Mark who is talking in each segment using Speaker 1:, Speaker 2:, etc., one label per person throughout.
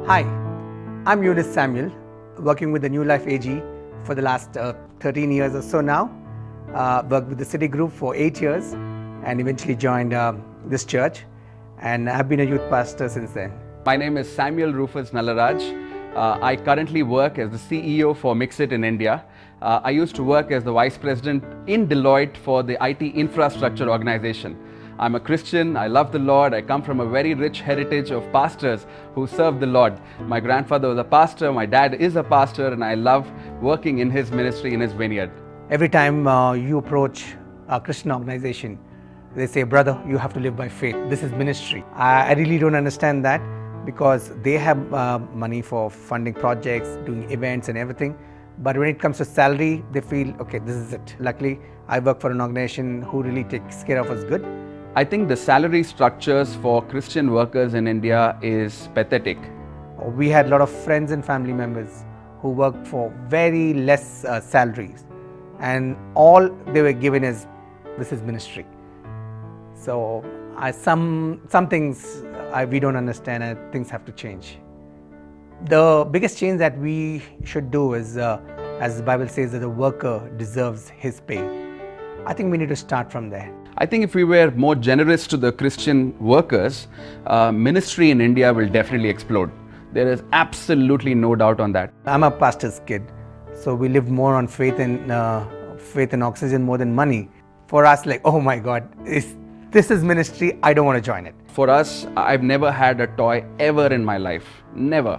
Speaker 1: Hi, I'm Eunice Samuel, working with the New Life AG for the last 13 years or so now. Worked with the City Group for 8 years and eventually joined this church, and I've been a youth pastor since then.
Speaker 2: My name is Samuel Rufus Nalaraj. I currently work as the CEO for Mixit in India. I used to work as the Vice President in Deloitte for the IT infrastructure organization. I'm a Christian, I love the Lord, I come from a very rich heritage of pastors who serve the Lord. My grandfather was a pastor, my dad is a pastor, and I love working in his ministry, in his vineyard.
Speaker 1: Every time you approach a Christian organization, they say, brother, you have to live by faith. This is ministry. I really don't understand that, because they have money for funding projects, doing events and everything. But when it comes to salary, they feel, okay, this is it. Luckily, I work for an organization who really takes care of us good.
Speaker 2: I think the salary structures for Christian workers in India is pathetic.
Speaker 1: We had a lot of friends and family members who worked for very less salaries, and all they were given is, this is ministry. So some things we don't understand, and things have to change. The biggest change that we should do is, as the Bible says, that the worker deserves his pay. I think we need to start from there.
Speaker 2: I think if we were more generous to the Christian workers, ministry in India will definitely explode. There is absolutely no doubt on that.
Speaker 1: I'm a pastor's kid, so we live more on faith and oxygen more than money. For us, like, oh my God, this is ministry, I don't want to join it.
Speaker 2: For us, I've never had a toy ever in my life. Never.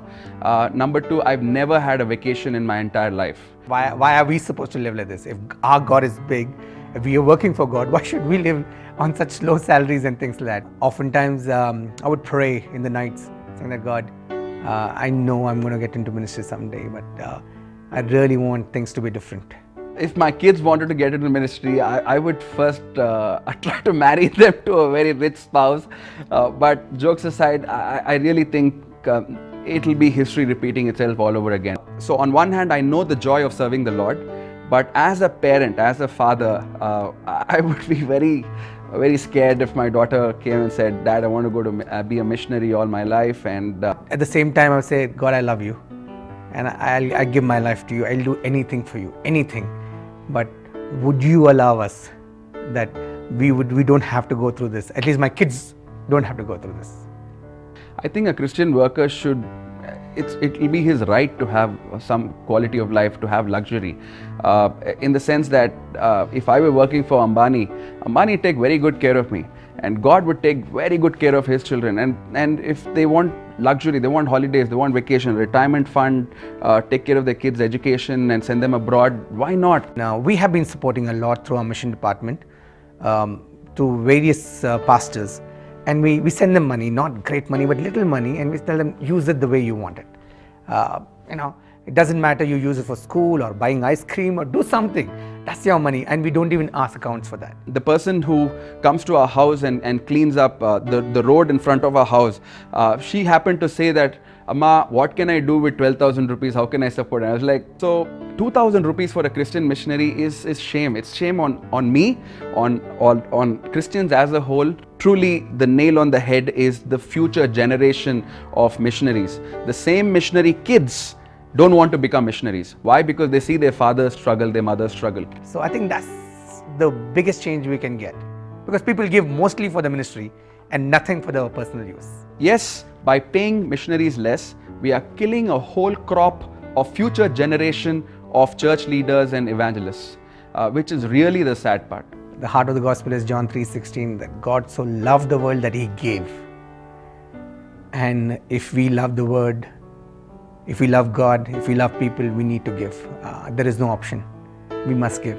Speaker 2: Number two, I've never had a vacation in my entire life.
Speaker 1: Why are we supposed to live like this? If our God is big, if we are working for God, why should we live on such low salaries and things like that? Oftentimes, I would pray in the nights, saying that, God, I know I'm going to get into ministry someday, but I really want things to be different.
Speaker 2: If my kids wanted to get into ministry, I would first try to marry them to a very rich spouse. But jokes aside, I really think it'll be history repeating itself all over again. So on one hand, I know the joy of serving the Lord, but as a parent, as a father, I would be very scared if my daughter came and said, Dad, I want to go to be a missionary all my life. And
Speaker 1: at the same time, I would say, God, I love you, and I give my life to you. I'll do anything for you, anything. But would you allow us that we don't have to go through this? At least my kids don't have to go through this.
Speaker 2: I think a Christian worker should, it'll be his right to have some quality of life, to have luxury. In the sense that if I were working for Ambani take very good care of me, and God would take very good care of his children. And if they want luxury, they want holidays, they want vacation, retirement fund, take care of their kids' education and send them abroad, why not?
Speaker 1: Now, we have been supporting a lot through our mission department to various pastors. And we send them money, not great money, but little money, and we tell them, use it the way you want it. It doesn't matter, you use it for school or buying ice cream or do something. That's your money, and we don't even ask accounts for that.
Speaker 2: The person who comes to our house and cleans up the road in front of our house, she happened to say that, Amma, what can I do with 12,000 rupees? How can I support? And I was like, so 2,000 rupees for a Christian missionary is shame. It's shame on me, on Christians as a whole. Truly, the nail on the head is the future generation of missionaries. The same missionary kids don't want to become missionaries. Why? Because they see their fathers struggle, their mothers struggle.
Speaker 1: So I think that's the biggest change we can get, because people give mostly for the ministry and nothing for their personal use.
Speaker 2: Yes, by paying missionaries less, we are killing a whole crop of future generation of church leaders and evangelists, which is really the sad part.
Speaker 1: The heart of the gospel is John 3:16, that God so loved the world that he gave. And if we love the word, if we love God, if we love people, we need to give. There is no option. We must give.